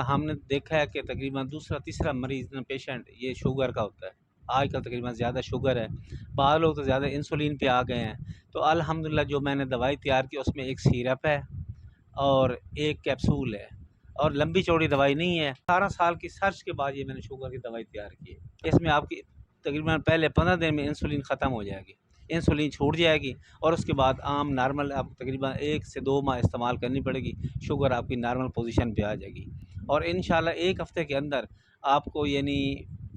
हमने देखा है कि तकरीबन दूसरा तीसरा मरीज़ पेशेंट ये शुगर का होता है। आजकल तकरीबन ज़्यादा शुगर है, बाद लोग तो ज़्यादा इंसुलिन पे आ गए हैं। तो अल्हम्दुलिल्लाह जो मैंने दवाई तैयार की उसमें एक सिरप है और एक कैप्सूल है, और लंबी चौड़ी दवाई नहीं है। 18 साल की सर्च के बाद ये मैंने शुगर की दवाई तैयार की है। इसमें आपकी तकरीबन पहले 15 दिन में इंसुलिन ख़त्म हो जाएगी, इंसुलिन छूट जाएगी, और उसके बाद आम नॉर्मल आप तकरीबन 1 से 2 माह इस्तेमाल करनी पड़ेगी। शुगर आपकी नॉर्मल पोजीशन पे आ जाएगी, और इंशाल्लाह 1 हफ़्ते के अंदर आपको यानी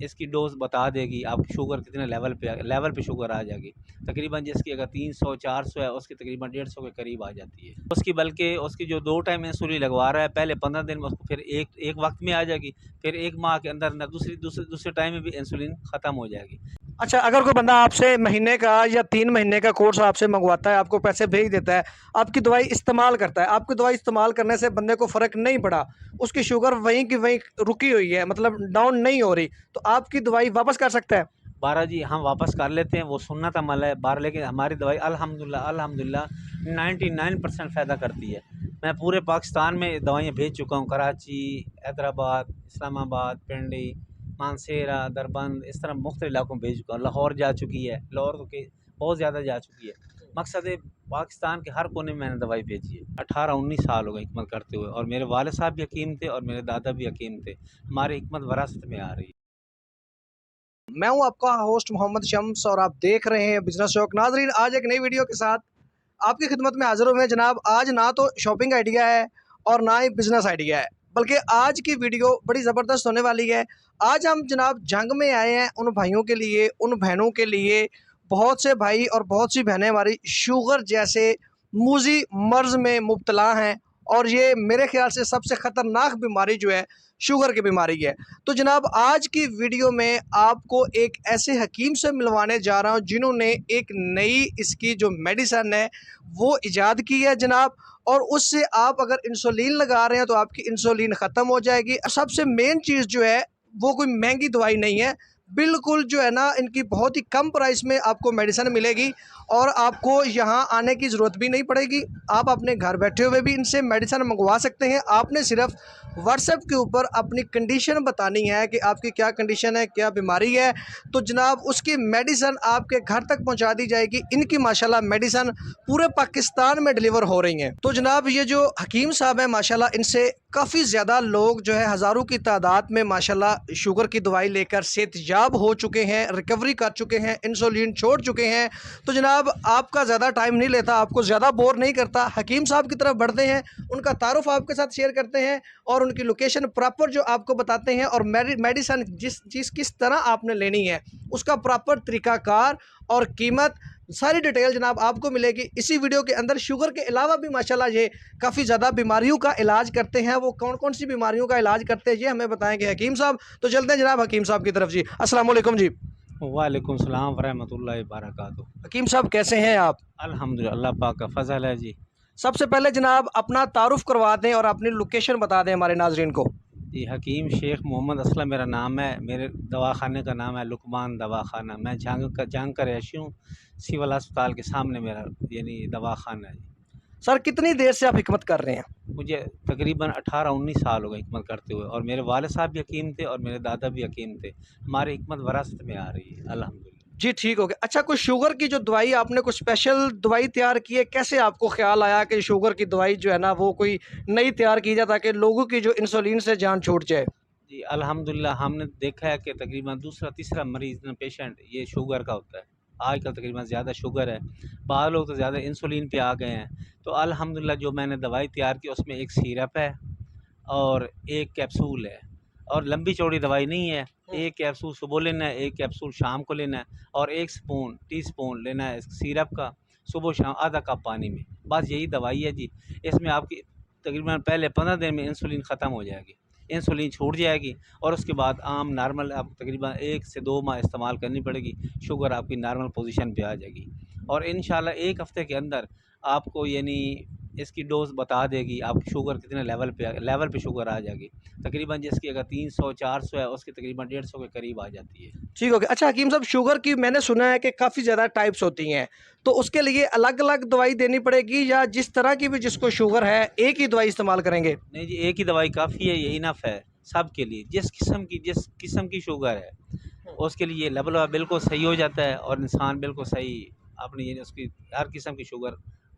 इसकी डोज़ बता देगी आपकी शुगर कितने लेवल पे शुगर आ जाएगी। तकरीबन जिसकी अगर 300 400 है, उसकी तकरीबन 150 के करीब आ जाती है। उसकी बल्कि उसकी जो 2 टाइम इंसुलिन लगवा रहा है, पहले 15 दिन में उसको फिर एक वक्त में आ जाएगी, फिर 1 माह के अंदर अंदर दूसरे टाइम में भी इंसुलिन ख़त्म हो जाएगी। अच्छा, अगर कोई बंदा आपसे महीने का या 3 महीने का कोर्स आपसे मंगवाता है, आपको पैसे भेज देता है, आपकी दवाई इस्तेमाल करता है, आपकी दवाई इस्तेमाल करने से बंदे को फ़र्क नहीं पड़ा, उसकी शुगर वहीं की वहीं रुकी हुई है, मतलब डाउन नहीं हो रही, तो आपकी दवाई वापस कर सकता है? बारह जी हम वापस कर लेते हैं, वो सुन्नत अमल है बारह, लेकिन हमारी दवाई अल्हम्दुलिल्लाह अल्हम्दुलिल्लाह 99% फ़ायदा करती है। मैं पूरे पाकिस्तान में दवाइयाँ भेज चुका हूँ, कराची, हैदराबाद, इस्लामाबाद, पिंडी, मानसेरा, दरबंद, इस तरह मुख्तलिफ इलाकों में भेज चुका हूँ। लाहौर जा चुकी है, लाहौर तो के बहुत ज़्यादा जा चुकी है। मकसद है पाकिस्तान के हर कोने में मैंने दवाई भेजी है। 18-19 साल हो गए हिकमत करते हुए, और मेरे वालिद साहब भी हकीम थे और मेरे दादा भी हकीम थे। हमारी हिकमत वरासत में आ रही है। मैं हूं आपका होस्ट मोहम्मद शम्स और आप देख रहे हैं बिजनेस शौक। नाजरीन, आज एक नई वीडियो के साथ आपकी खिदमत में हाजिर हुए हैं जनाब। आज ना तो शॉपिंग आइडिया है और ना ही बिजनेस आइडिया है, बल्कि आज की वीडियो बड़ी ज़बरदस्त होने वाली है। आज हम जनाब जंग में आए हैं उन भाइयों के लिए, उन बहनों के लिए। बहुत से भाई और बहुत सी बहनें हमारी शुगर जैसे मूजी मर्ज में मुब्तला हैं, और ये मेरे ख्याल से सबसे ख़तरनाक बीमारी जो है शुगर की बीमारी है। तो जनाब आज की वीडियो में आपको एक ऐसे हकीम से मिलवाने जा रहा हूं जिन्होंने एक नई इसकी जो मेडिसन है वो इजाद की है जनाब, और उससे आप अगर इंसुलिन लगा रहे हैं तो आपकी इंसुलिन ख़त्म हो जाएगी। सबसे मेन चीज़ जो है वो कोई महंगी दवाई नहीं है, बिल्कुल जो है ना इनकी बहुत ही कम प्राइस में आपको मेडिसिन मिलेगी, और आपको यहाँ आने की ज़रूरत भी नहीं पड़ेगी। आप अपने घर बैठे हुए भी इनसे मेडिसिन मंगवा सकते हैं। आपने सिर्फ व्हाट्सएप के ऊपर अपनी कंडीशन बतानी है कि आपकी क्या कंडीशन है, क्या बीमारी है, तो जनाब उसकी मेडिसिन आपके घर तक पहुंचा दी जाएगी। इनकी माशाल्लाह मेडिसिन पूरे पाकिस्तान में डिलीवर हो रही हैं। तो जनाब ये जो हकीम साहब हैं माशाल्लाह, इनसे काफ़ी ज़्यादा लोग जो है हज़ारों की तादाद में माशाल्लाह शुगर की दवाई लेकर सेहतयाब हो चुके हैं, रिकवरी कर चुके हैं, इंसुलिन छोड़ चुके हैं। तो जनाब आपका ज़्यादा टाइम नहीं लेता, आपको ज़्यादा बोर नहीं करता, हकीम साहब की तरफ बढ़ते हैं, उनका तारुफ आपके साथ शेयर करते हैं और उनकी लोकेशन प्रॉपर जो आपको बताते हैं, और मेडिसिन जिस चीज़ किस तरह आपने लेनी है उसका प्रॉपर तरीक़ाकार और कीमत सारी डिटेल जनाब आपको मिलेगी इसी वीडियो के अंदर। शुगर के अलावा भी माशाल्लाह ये काफ़ी ज़्यादा बीमारियों का इलाज करते हैं। वो कौन कौन सी बीमारियों का इलाज करते हैं ये हमें बताएंगे हकीम साहब। तो चलते हैं जनाब हकीम साहब की तरफ। जी अस्सलाम वालेकुम। जी वालेकुम सलाम वरहमतुल्लाहि वबरकातुहू। हकीम साहब कैसे हैं आप? अल्हम्दुलिल्लाह, अल्लाह पाक का फ़ज़ल है जी। सबसे पहले जनाब अपना तारुफ करवा दें और अपनी लोकेशन बता दें हमारे नाजरीन को। जी हकीम शेख मोहम्मद असलम मेरा नाम है। मेरे दवाखाने का नाम है लुकमान दवाखाना। मैं जंग का रहायशी हूँ। सिविल अस्पताल के सामने मेरा यानी दवाखाना है। सर कितनी देर से आप हिकमत कर रहे हैं? मुझे तकरीबन 18-19 साल हो गए हिकमत करते हुए, और मेरे वालिद साहब भी हकीम थे और मेरे दादा भी हकीम थे। हमारी हिकमत वरासत में आ रही है अल्हम्दुलिल्लाह। जी ठीक हो गया। अच्छा, कोई शुगर की जो दवाई आपने कुछ स्पेशल दवाई तैयार की है, कैसे आपको ख्याल आया कि शुगर की दवाई जो है ना वो कोई नई तैयार की जाए ताकि लोगों की जो इंसुलिन से जान छूट जाए? जी अल्हम्दुलिल्लाह हमने देखा है कि तकरीबन दूसरा तीसरा मरीज़ पेशेंट ये शुगर का होता है। आजकल तकरीबन ज़्यादा शुगर है, बाद लोग तो ज़्यादा इंसुलिन पे आ गए हैं। तो अल्हम्दुलिल्लाह जो मैंने दवाई तैयार की उसमें एक सिरप है और एक कैप्सूल है, और लंबी चौड़ी दवाई नहीं है। एक कैप्सूल सुबह लेना है, एक कैप्सूल शाम को लेना है, और एक टी स्पून लेना है सिरप का सुबह शाम आधा कप पानी में। बस यही दवाई है जी। इसमें आपकी तकरीबन पहले 15 दिन में इंसुलिन ख़त्म हो जाएगी, इंसुलिन छूट जाएगी, और उसके बाद आम नॉर्मल आप तकरीबन 1 से 2 माह इस्तेमाल करनी पड़ेगी। शुगर आपकी नॉर्मल पोजीशन पे आ जाएगी, और इंशाल्लाह 1 हफ़्ते के अंदर आपको यानी इसकी डोज बता देगी आपकी शुगर कितने लेवल पे शुगर आ जाएगी। तकरीबन जिसकी अगर 300-400 है, उसकी तकरीबन 150 के करीब आ जाती है। ठीक हो गया। अच्छा हकीम साहब, शुगर की मैंने सुना है कि काफ़ी ज़्यादा टाइप्स होती हैं, तो उसके लिए अलग-अलग दवाई देनी पड़ेगी या जिस तरह की भी जिसको शुगर है, एक ही दवाई इस्तेमाल करेंगे? नहीं जी, एक ही दवाई काफ़ी है, ये इनफ है सबके लिए। जिस किस्म की शुगर है, उसके लिए ये लेवल बिल्कुल सही हो जाता है और इंसान बिल्कुल सही अपनी यानी उसकी हर किस्म की शुगर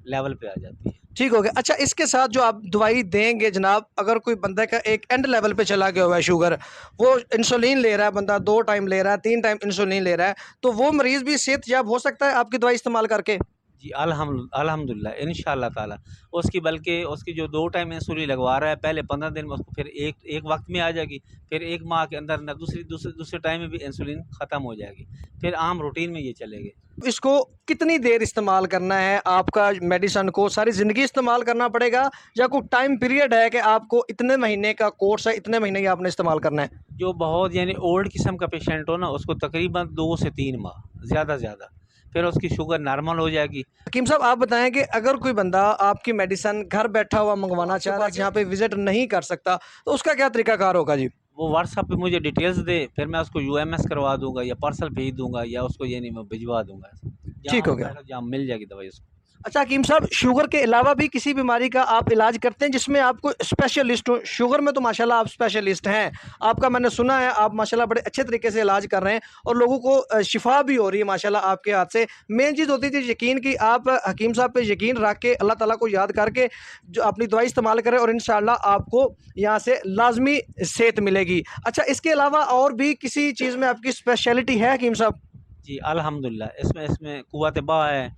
लेवल पे आ जाती है। ठीक हो गया। अच्छा, इसके साथ जो आप दवाई देंगे जनाब, अगर कोई बंदे का एक एंड लेवल पे चला गया हुआ है शुगर, वो इंसुलिन ले रहा है बंदा, 2 टाइम ले रहा है, 3 टाइम इंसुलिन ले रहा है, तो वो मरीज़ भी सेहतयाब हो सकता है आपकी दवाई इस्तेमाल करके? जी, अल्हम्दुलिल्लाह इंशाअल्लाह ताला। उसकी बल्कि उसकी जो 2 टाइम इंसुलिन लगवा रहा है, पहले 15 दिन में उसको फिर एक वक़्त में आ जाएगी, फिर 1 माह के अंदर दूसरे टाइम में भी इंसुलिन ख़त्म हो जाएगी, फिर आम रूटीन में ये चलेगी। इसको कितनी देर इस्तेमाल करना है? आपका मेडिसिन को सारी ज़िंदगी इस्तेमाल करना पड़ेगा या कोई टाइम पीरियड है कि आपको इतने महीने का कोर्स है, इतने महीने ही आपने इस्तेमाल करना है? जो बहुत यानी ओल्ड किस्म का पेशेंट हो ना, उसको तकरीबन 2 से 3 माह ज़्यादा से ज़्यादा, फिर उसकी शुगर नॉर्मल हो जाएगी। हकीम साहब, आप बताएं कि अगर कोई बंदा आपकी मेडिसिन घर बैठा हुआ मंगवाना चाह रहा है, जहाँ पे विजिट नहीं कर सकता, तो उसका क्या तरीकाकार होगा जी? वो व्हाट्सएप पे मुझे डिटेल्स दे, फिर मैं उसको यूएमएस करवा दूँगा या पार्सल भेज दूँगा या उसको यानी मैं भिजवा दूँगा। जहाँ ठीक हो वो गया। कहेगा जहाँ मिल जाएगी दवाई उसको। अच्छा हकीम साहब, शुगर के अलावा भी किसी बीमारी का आप इलाज करते हैं जिसमें आपको स्पेशलिस्ट हो? शुगर में तो माशाल्लाह आप स्पेशलिस्ट हैं। आपका मैंने सुना है आप माशाल्लाह बड़े अच्छे तरीके से इलाज कर रहे हैं और लोगों को शिफा भी हो रही है माशाल्लाह आपके हाथ से। मेन चीज़ होती थी यकीन की, आप हकीम साहब पे यकीन रख के अल्लाह ताला को याद करके जो अपनी दवाई इस्तेमाल करें और इंशाल्लाह आपको यहाँ से लाज़मी सेहत मिलेगी। अच्छा, इसके अलावा और भी किसी चीज़ में आपकी स्पेशलिटी है हकीम साहब? जी, अल्हम्दुलिल्लाह इसमें क़ुव्वत बा है,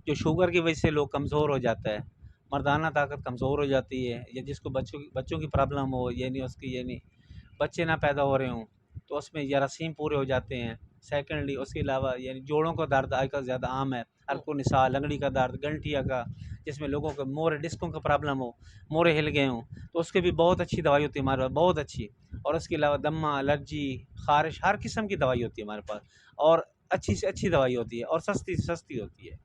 जो शुगर की वजह से लोग कमज़ोर हो जाता है, मर्दाना ताकत कमज़ोर हो जाती है या जिसको बच्चों की प्रॉब्लम हो यानी उसकी यानी बच्चे ना पैदा हो रहे हों, तो उसमें जरासीम पूरे हो जाते हैं। सेकंडली उसके अलावा यानी जोड़ों का दर्द आजकल ज़्यादा आम है, अरकुनिसा, लंगड़ी का दर्द, गंठिया का, जिसमें लोगों को मोरे डिस्कों का प्रॉब्लम हो, मोरे हिल गए हों, तो उसकी भी बहुत अच्छी दवाई होती है हमारे पास, बहुत अच्छी। और उसके अलावा दमा, एलर्जी, ख़ारिश, हर किस्म की दवाई होती है हमारे पास और अच्छी से अच्छी दवाई होती है और सस्ती से सस्ती होती है।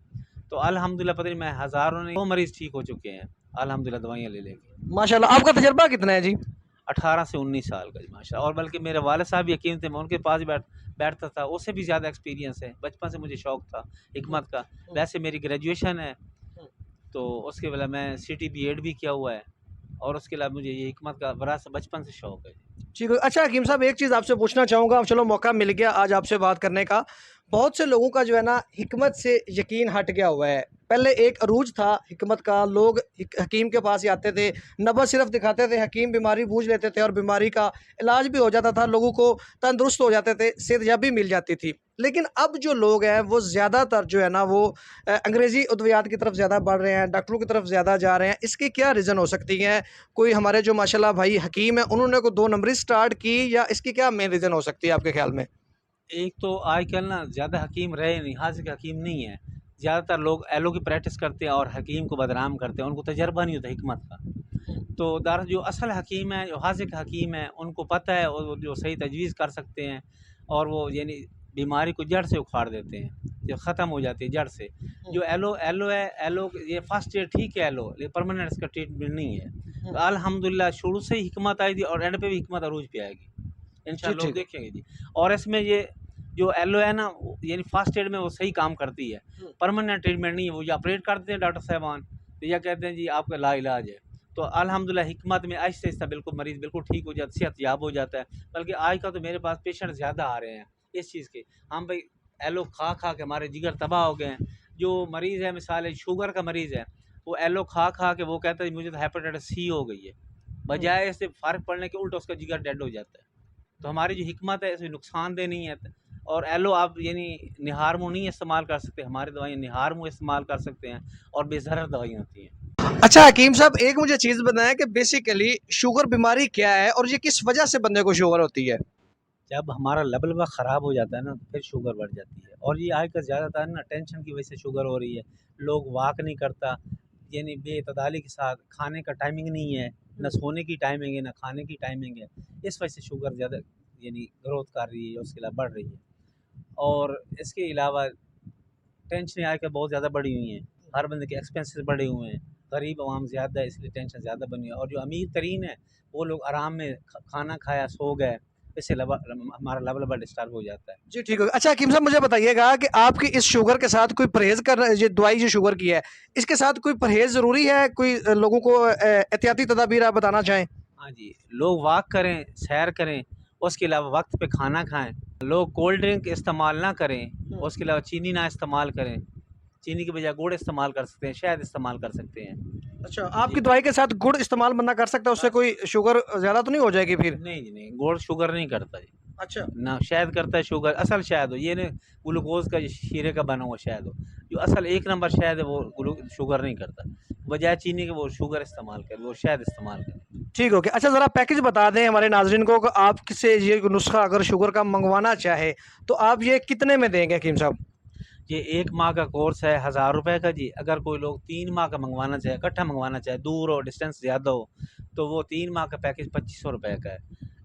तो अल्हम्दुलिल्लाह पता नहीं मैं हज़ारों नहीं 100 मरीज़ ठीक हो चुके हैं, अल्हम्दुलिल्लाह दवाइयाँ ले लेके। माशाल्लाह, आपका तजुर्बा कितना है जी? 18 से 19 साल का जी माशा और बल्कि मेरे वालिद साहब भी हकीम थे, मैं उनके पास बैठता था, उससे भी ज़्यादा एक्सपीरियंस है। बचपन से मुझे शौक था हिकमत का। वैसे मेरी ग्रेजुएशन है, तो उसके अलावा मैं सिटी बीएड भी किया हुआ है और उसके अलावा मुझे ये हिकमत का बड़ा सा बचपन से शौक है। ठीक है। अच्छा हकीम साहब, एक चीज़ आपसे पूछना चाहूँगा, चलो मौका मिल गया आज आपसे बात करने का। बहुत से लोगों का जो है ना हिकमत से यकीन हट गया हुआ है। पहले एक अरूज था हिकमत का, लोग हकीम के पास ही आते थे, नबज़ सिर्फ दिखाते थे, हकीम बीमारी बूझ लेते थे और बीमारी का इलाज भी हो जाता था, लोगों को तंदुरुस्त हो जाते थे, सेहतयाबी मिल जाती थी। लेकिन अब जो लोग हैं वो ज़्यादातर जो है ना वो अंग्रेज़ी अद्वियात की तरफ ज़्यादा बढ़ रहे हैं, डॉक्टरों की तरफ ज़्यादा जा रहे हैं। इसकी क्या रीज़न हो सकती है? कोई हमारे जो माशाल्लाह भाई हकीम हैं उन्होंने को 2 नंबरी स्टार्ट की या इसकी क्या मेन रीज़न हो सकती है आपके ख़्याल में? एक तो आजकल ना ज़्यादा हकीम रहे नहीं, हाज़िर के हकीम नहीं है। ज़्यादातर लोग एलो की प्रैक्टिस करते हैं और हकीम को बदनाम करते हैं, उनको तजर्बा नहीं होता हिकमत का। तो दरअसल जो असल हकीम है, जो हाज़िक़ हकीम है, उनको पता है और वो जो सही तजवीज़ कर सकते हैं और वो यानी बीमारी को जड़ से उखाड़ देते हैं, जो ख़त्म हो जाती है जड़ से। जो एलो एलो है, एलो ये फर्स्ट एड ठीक है एलो, लेकिन परमानेंट इसका ट्रीटमेंट नहीं है। तो अल्हम्दुलिल्लाह शुरू से ही हिकमत आई थी और एंड पे भी हिकमत अरूज पे आएगी। जी, इंशाअल्लाह लोग ठीक। देखेंगे जी। और इसमें ये जो एलो है ना यानी फर्स्ट एड में वो सही काम करती है, परमानेंट ट्रीटमेंट नहीं है। वो या ऑपरेट कर देते हैं डॉक्टर साहबान, तो या कहते हैं जी आपका लाइलाज है। तो अल्हम्दुलिल्लाह हिकमत में आहिस्ता-आहिस्ता बिल्कुल मरीज़ बिल्कुल ठीक हो जाता है, सेहतयाब हो जाता है। बल्कि आजकल तो मेरे पास पेशेंट ज़्यादा आ रहे हैं इस चीज़ के। हम भाई एलो खा-खा के हमारे जिगर तबाह हो गए हैं। जो मरीज़ है मिसाल है शुगर का मरीज़ है, वो एलो खा-खा के वो कहता है मुझे तो हेपेटाइटिस सी हो गई है। बजाय इससे फ़र्क पड़ने के उल्टा उसका जिगर डेड हो जाता है। तो हमारी जो हिकमत है इसमें नुकसानदेह नहीं है। और एलो आप यानी निहार मुँह नहीं इस्तेमाल कर सकते, हमारी दवाइयाँ निहार मुँह इस्तेमाल कर सकते हैं और बेज़हर दवाइयाँ होती हैं। अच्छा हकीम साहब, एक मुझे चीज़ बताएँ कि बेसिकली शुगर बीमारी क्या है और ये किस वजह से बंदे को शुगर होती है? जब हमारा लेवल ख़राब हो जाता है ना, तो फिर शुगर बढ़ जाती है और ये आजकल ज़्यादातर ना टेंशन की वजह से शुगर हो रही है। लोग वॉक नहीं करता, यानी बेतदाली के साथ खाने का टाइमिंग नहीं है, ना सोने की टाइमिंग है, ना खाने की टाइमिंग है। इस वजह से शुगर ज़्यादा यानी ग्रोथ कर रही है, उसके अलावा बढ़ रही है। और इसके अलावा टेंशनें आजकल बहुत ज़्यादा बढ़ी हुई हैं, हर बंदे के एक्सपेंसेस बढ़े हुए हैं। गरीब आवाम ज़्यादा है, इसलिए टेंशन ज़्यादा बनी है। और जो अमीर तरीन है वो लोग आराम में खाना खाया सो गए, इससे हमारा लेवल डिस्टर्ब हो जाता है। जी ठीक है। अच्छा हकीम साहब मुझे बताइएगा कि आपकी इस शुगर के साथ कोई परहेज़ कर ये दवाई जो शुगर की है, इसके साथ कोई परहेज़ ज़रूरी है? कोई लोगों को एहतियाती तदाबीर आप बताना चाहें? हाँ जी, लोग वॉक करें, सैर करें, उसके अलावा वक्त पे खाना खाएं। लोग कोल्ड ड्रिंक इस्तेमाल ना करें, उसके अलावा चीनी ना इस्तेमाल करें। चीनी के बजाय गुड़ इस्तेमाल कर सकते हैं, शहद इस्तेमाल कर सकते हैं। अच्छा, जी। आपकी दवाई के साथ गुड़ इस्तेमाल बंदा कर सकता है, उससे बस। कोई शुगर ज़्यादा तो नहीं हो जाएगी फिर? नहीं जी नहीं, गुड़ शुगर नहीं करता जी। अच्छा। ना शहद करता है शुगर, असल शहद हो, ये नहीं ग्लूकोज़ का शीरे का बना हुआ शहद हो। जो असल 1 नंबर शहद है वो शुगर नहीं करता। बजाय चीनी के वो शुगर इस्तेमाल करें, वो शहद इस्तेमाल करें। ठीक हो गया। अच्छा ज़रा पैकेज बता दें हमारे नाज़रीन को कि आपसे ये नुस्ख़ा अगर शुगर का मँगवाना चाहे, तो आप ये कितने में देंगे हकीम साहब? ये 1 माह का कोर्स है ₹1000 का जी। अगर कोई लोग 3 माह का मँगवाना चाहे, इकट्ठा मँगवाना चाहे, दूर हो, डिस्टेंस ज़्यादा हो, तो वो 3 माह का पैकेज ₹2500 का है।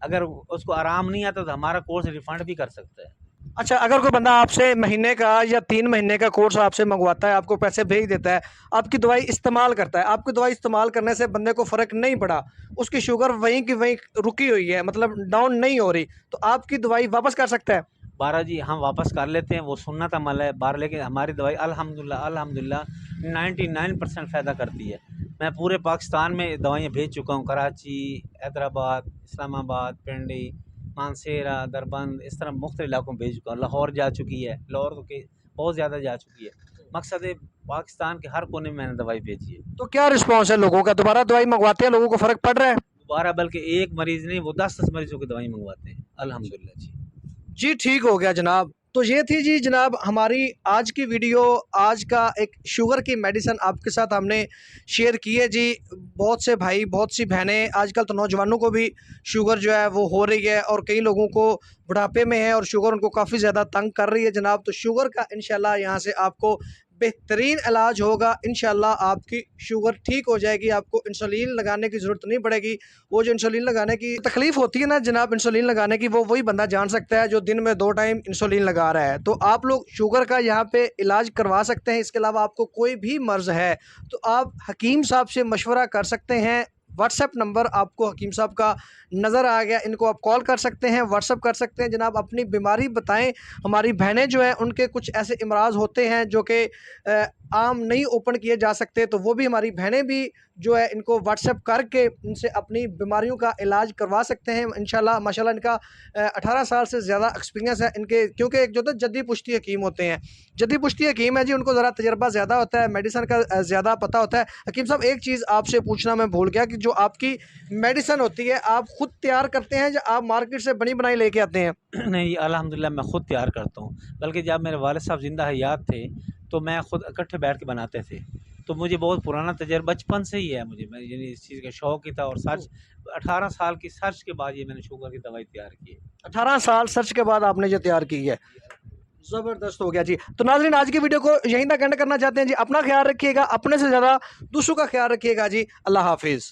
अगर उसको आराम नहीं आता तो हमारा कोर्स रिफ़ंड भी कर सकता है। अच्छा, अगर कोई बंदा आपसे महीने का या 3 महीने का कोर्स आपसे मँगवाता है, आपको पैसे भेज देता है, आपकी दवाई इस्तेमाल करता है, आपकी दवाई इस्तेमाल करने से बंदे को फ़र्क नहीं पड़ा, उसकी शुगर वहीं की वहीं रुकी हुई है, मतलब डाउन नहीं हो रही, तो आपकी दवाई वापस कर सकता है? 12 जी हम वापस कर लेते हैं, वो सुन्नत अमल है 12, लेकिन हमारी दवाई अल्हम्दुलिल्लाह अल्हम्दुलिल्लाह 99% फ़ायदा करती है। मैं पूरे पाकिस्तान में दवाइयाँ भेज चुका हूँ, कराची, हैदराबाद, इस्लामाबाद, पिंडी, मानसेरा, दरबंद, इस तरह मुख्तलिफ इलाकों में भेज चुका हूँ। लाहौर जा चुकी है, लाहौर तो के बहुत ज़्यादा जा चुकी है। मकसद है पाकिस्तान के हर कोने में मैंने दवाई भेजी है। तो क्या रिस्पॉन्स है लोगों का? दोबारा दवाई मँगवाते हैं, लोगों को फ़र्क पड़ रहा है? दोबारा बल्कि एक मरीज़ नहीं, वो 10-10 मरीज़ों की दवाई मँगवाते हैं, अल्हम्दुलिल्लाह जी। जी, ठीक हो गया जनाब। तो ये थी जी जनाब हमारी आज की वीडियो, आज का एक शुगर की मेडिसिन आपके साथ हमने शेयर की है जी। बहुत से भाई, बहुत सी बहनें, आजकल तो नौजवानों को भी शुगर जो है वो हो रही है और कई लोगों को बुढ़ापे में है और शुगर उनको काफ़ी ज़्यादा तंग कर रही है जनाब। तो शुगर का इंशाल्लाह यहाँ से आपको बेहतरीन इलाज होगा। इंशाल्लाह आपकी शुगर ठीक हो जाएगी, आपको इंसुलिन लगाने की ज़रूरत नहीं पड़ेगी। वो जो इंसुलिन लगाने की तकलीफ़ होती है ना जनाब इंसुलिन लगाने की, वो वही बंदा जान सकता है जो दिन में 2 टाइम इंसुलिन लगा रहा है। तो आप लोग शुगर का यहाँ पे इलाज करवा सकते हैं। इसके अलावा आपको कोई भी मर्ज़ है तो आप हकीम साहब से मशवरा कर सकते हैं। व्हाट्सएप नंबर आपको हकीम साहब का नज़र आ गया, इनको आप कॉल कर सकते हैं, व्हाट्सएप कर सकते हैं। जनाब अपनी बीमारी बताएं। हमारी बहनें जो हैं उनके कुछ ऐसे इमराज़ होते हैं जो कि आम नहीं ओपन किए जा सकते, तो वो भी हमारी बहनें भी जो है इनको व्हाट्सएप करके इनसे अपनी बीमारियों का इलाज करवा सकते हैं। इंशाल्लाह माशाल्लाह इनका 18 साल से ज़्यादा एक्सपीरियंस है इनके, क्योंकि एक जो तो जद्दी पुश्ती हकीम होते हैं, जद्दी पुश्ती हकीम है जी, उनको ज़रा तजर्बा ज़्यादा होता है, मेडिसन का ज़्यादा पता होता है। हकीम साहब एक चीज़ आपसे पूछना मैं भूल गया कि जो आपकी मेडिसिन होती है आप खुद तैयार करते हैं या आप मार्केट से बनी बनाई लेके आते हैं? नहीं, अल्हम्दुलिल्लाह मैं ख़ुद तैयार करता हूँ। बल्कि जब मेरे वालिद साहब ज़िंदा हयात थे, तो मैं ख़ुद इकट्ठे बैठ के बनाते थे। तो मुझे बहुत पुराना तजर्बा बचपन से ही है मुझे, मैं यानी इस चीज़ का शौक ही था। और सर्च 18 साल की सर्च के बाद ये मैंने शुगर की दवाई तैयार की है। 18 साल सर्च के बाद आपने ये तैयार की है। ज़बरदस्त हो गया जी। तो नाज़रीन आज की वीडियो को यहीं तक एंड करना चाहते हैं जी। अपना ख्याल रखिएगा, अपने से ज़्यादा दूसरों का ख्याल रखिएगा जी। अल्लाह हाफ़िज़।